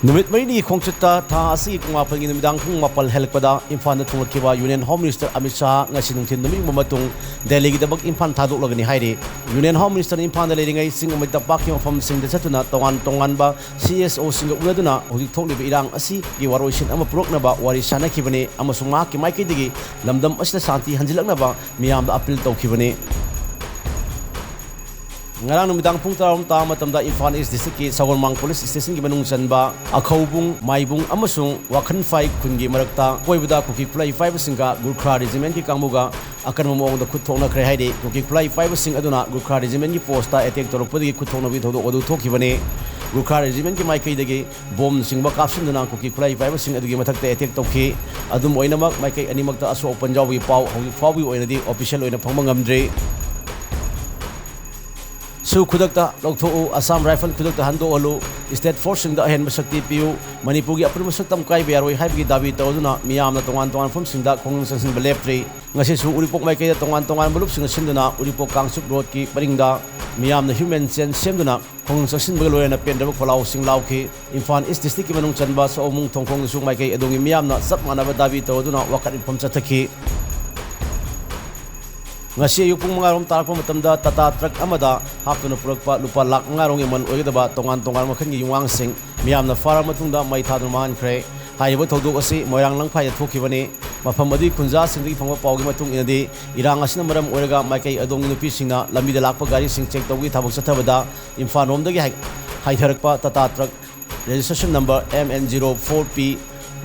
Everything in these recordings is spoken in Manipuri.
Numit Marini Kongchita, Ta Asi Kumapang in the Midang Mapal Helpada, Infant Tunkiba, Union Home Minister Amit Shah, Nasinum Numi Matung, Delegate the Buk Infant Tadu Logani Haide, Union Home Minister Infant leading a single with the Bakim from Sing the Satuna, Tonganba, CSO Single Uladuna, who told me Irang Asi, Giwaroshin, Ama Proknaba, Warishana Kibane, Amasumaki, Mike Digi, Lamdam Asta Santi, Hanjilanaba, Miam the Apil Tokibane. Ngarang numidang pung taram ta matamda Imphal East District ki Sawarmang Police Station ki manung chanba akhaubung maibung amasung wakhan fai khungi marakta koibada kuki kulai 5 singa Gurkha Regiment ki kangmuga akan momong da khuthongna khre haide kuki kulai 5 sing aduna Gurkha Regiment ki posta attack torokpadi khuthongna bi thodo odu thokibane Gurkha Regiment ki maikai dagi bom singba kapsinduna kuki kulai 5 sing adugi mathakta attack tokhi adum oinamak maikai animakta aso panjaw bi pau hogi fawi oinadi official oina phangma ngamdre Su Kudakta, Lokto, Assam Rifle Kudakta Hando Olu, State Forcing the Hen Masakti Piu, Manipugi Apumasatam Kai Bearway, Habi David Toduna, Miam, the Tongan from Sinda, Kongs and Belepri, Nasisu Uripok Maka, Tongan Bulups in the Sinduna, Uripok Kangsuk Roadki, Barinda, Miam, the human sense Semduna, Kongs and Bulu and a Pendam Kolau Sing Lauki, Infan is the sticky Manung Chanbas or Mung Tongkong Sumaka, Edungi Miam, Sapmanava David Toduna, Wakat from Sataki. Ngasi yupung mengarom tarak matamda tata truck amada haptuna purakpa lupa lak ngarong iman oidaba tongan makhan gi yuang sing miamna fara matungda mai thadun man khre haibo thodok asi moyang langphai thokibani mafam adi kunja singdi phangwa pawgi matung inadi irang asina maram oiraga maikai adong nupi singna lamida lakpa gari sing check tawgi thabak sathabada Imphal romdagi haitharakpa tata truck registration number MN04P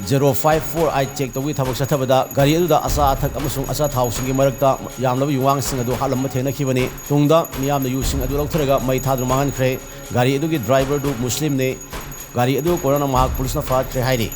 0548 check tawgi thabak sathabada gari aduda asa athak amasung asa thawsing gi marakta yamlaba yuwang sing adu halam thena khibani tungda miyamna yusing adu loktharaga mai thadru mangan khre gari adugi driver du muslim ne gari adu corona mahak police na fa khre hairi